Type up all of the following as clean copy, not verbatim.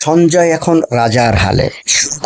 সঞ্জয় এখন রাজার হালে।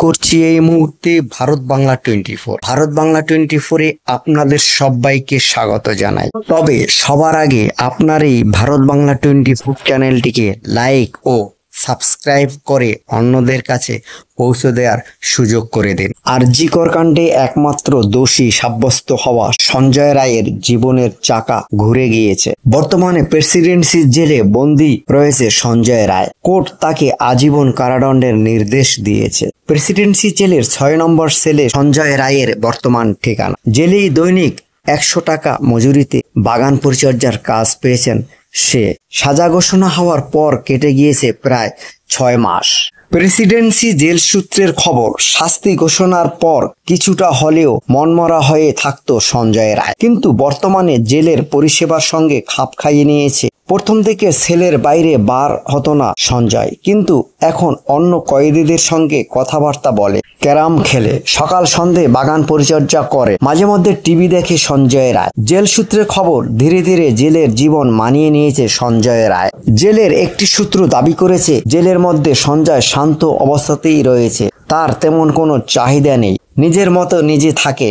করছি এই মুহূর্তে ভারত বাংলা 24। ভারত বাংলা 24-এ আপনাদের সবাইকে স্বাগত জানাই। তবে সবার আগে আপনার এই ভারত বাংলা 24 চ্যানেলটিকে লাইক ও সাবস্ক্রাইব করে অন্যদের কাছে পৌঁছে দেওয়ার সুযোগ করে দিন। আরজি কর কাণ্ডে একমাত্র দোষী সাব্যস্ত হওয়া সঞ্জয় রায়ের জীবনের চাকা ঘুরে গিয়েছে। বর্তমানে প্রেসিডেন্সি জেলে বন্দী রয়েছে সঞ্জয় রায়। কোর্ট তাকে আজীবন কারাদণ্ডের নির্দেশ দিয়েছে। প্রেসিডেন্সি জেলের 6 নম্বর সেলে সঞ্জয় রায়ের বর্তমান ঠিকানা। জেলেই দৈনিক 100 টাকা মজুরিতে বাগান পরিচর্যার কাজ পেয়েছেন সে। সাজা ঘোষণা হওয়ার পর কেটে গিয়েছে প্রায় 6 মাস। প্রেসিডেন্সি জেল সূত্রের খবর, শাস্তি ঘোষণার পর কিছুটা হলেও মনমরা হয়ে থাকতো সঞ্জয় রায়, কিন্তু বর্তমানে জেলের পরিষেবার সঙ্গে খাপ খাইয়ে নিয়েছে। প্রথম থেকে সেলের বাইরে বার হতো না সঞ্জয়, কিন্তু এখন অন্য কয়েদিদের সঙ্গে কথাবার্তা বলে, ক্যারাম খেলে, সকাল সন্ধে বাগান পরিচর্যা করে, মাঝে মধ্যে টিভি দেখে সঞ্জয় রায়। জেল সূত্রের খবর, ধীরে ধীরে জেলের জীবন মানিয়ে নিয়েছে সঞ্জয় রায়। জেলের একটি সূত্র দাবি করেছে জেলের মধ্যে সঞ্জয় শান্ত অবস্থাতেই রয়েছে, তার তেমন কোনো চাহিদা নেই, নিজের মতো নিজে থাকে।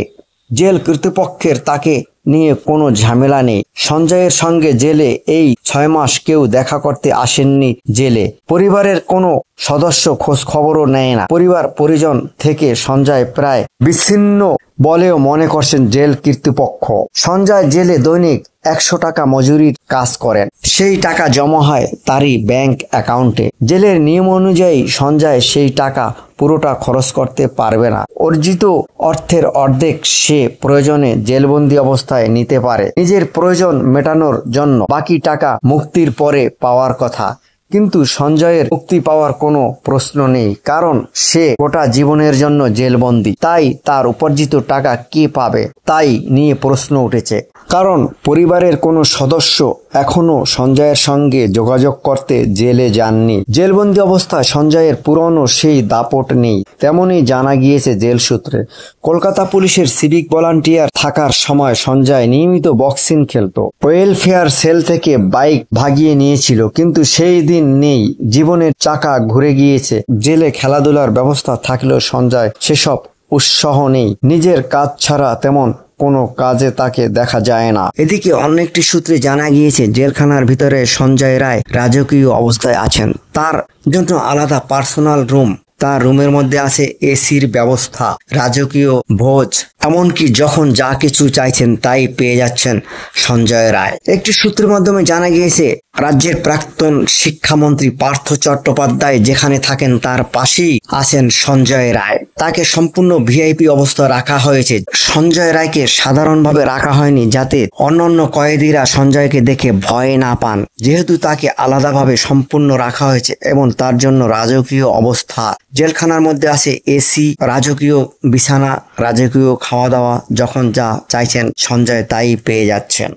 জেল কর্তৃপক্ষের তাকে নিয়ে কোনো ঝামেলা নেই। সঞ্জয়ের সঙ্গে জেলে এই 6 মাস কেউ দেখা করতে আসেননি জেলে। পরিবারের কোনো সদস্য খোঁজ খবরও নেয় না। পরিবার পরিজন থেকে সঞ্জয় প্রায় বিচ্ছিন্ন বলেও মনে করছেন জেল কর্তৃপক্ষ। সঞ্জয় জেলে দৈনিক 100 টাকা মজুরির কাজ করেন, সেই টাকা জমা হয় তারই ব্যাংক অ্যাকাউন্টে। জেলের নিয়ম অনুযায়ী সঞ্জয় সেই টাকা পুরোটা খরচ করতে পারবে না। অর্জিত অর্থের অর্ধেক সে প্রয়োজনে জেলবন্দি অবস্থায় নিতে পারে নিজের প্রয়োজন মেটানোর জন্য, বাকি টাকা মুক্তির পরে পাওয়ার কথা। কিন্তু সঞ্জয়ের মুক্তি পাওয়ার কোনো প্রশ্ন নেই, কারণ সে গোটা জীবনের জন্য জেলবন্দি। তাই তার উপার্জিত টাকা কে পাবে তাই নিয়ে প্রশ্ন উঠেছে। কারণ পরিবারের কোনো সদস্য এখনো সঞ্জয়ের সঙ্গে যোগাযোগ করতে জেলে যাননি। জেলবন্দি অবস্থায় সঞ্জয়ের পুরনো সেই দাপট নেই, তেমনই জানা গিয়েছে জেল সূত্রে। কলকাতা পুলিশের সিভিক ভলান্টিয়ার থাকার সময় সঞ্জয় নিয়মিত বক্সিং খেলতো, ওয়েলফেয়ার সেল থেকে বাইক ভাগিয়ে নিয়েছিল, কিন্তু সেই দিন নেই। জীবনের চাকা ঘুরে গিয়েছে। জেলে খেলাধুলার ব্যবস্থা থাকলেও সঞ্জয় সেসব উৎসাহ নেই। নিজের কাজ ছাড়া তেমন কোনো কাজে তাকে দেখা যায় না। এদিকে অন্য একটি সূত্রে জানা গিয়েছে জেলখানার ভিতরে সঞ্জয় রায় রাজকীয় অবস্থায় আছেন। তার জন্য আলাদা পার্সোনাল রুম, তার রুমের মধ্যে আছে এসির ব্যবস্থা, রাজকীয় ভোজ, এমনকি যখন যা কিছু চাইছেন তাই পেয়ে যাচ্ছেন সঞ্জয় রায়। একটি সূত্রের মাধ্যমে জানা গিয়েছে রাজ্যের প্রাক্তন শিক্ষামন্ত্রী পার্থ চট্টোপাধ্যায় যেখানে থাকেন তার পাশেই আছেন সঞ্জয় রায়। তাকে সম্পূর্ণ ভিআইপি অবস্থা রাখা হয়েছে। সঞ্জয় রায়কে সাধারণভাবে রাখা হয়নি যাতে অন্যান্য কয়েদিরা সঞ্জয়কে দেখে ভয় না পান, যেহেতু তাকে আলাদাভাবে সম্পূর্ণ রাখা হয়েছে এবং তার জন্য রাজকীয় অবস্থা। জেলখানার মধ্যে আছে এসি, রাজকীয় বিছানা, রাজকীয় খাওয়া দাওয়া, যখন যা চাইছেন সঞ্জয় তাই পেয়ে যাচ্ছেন।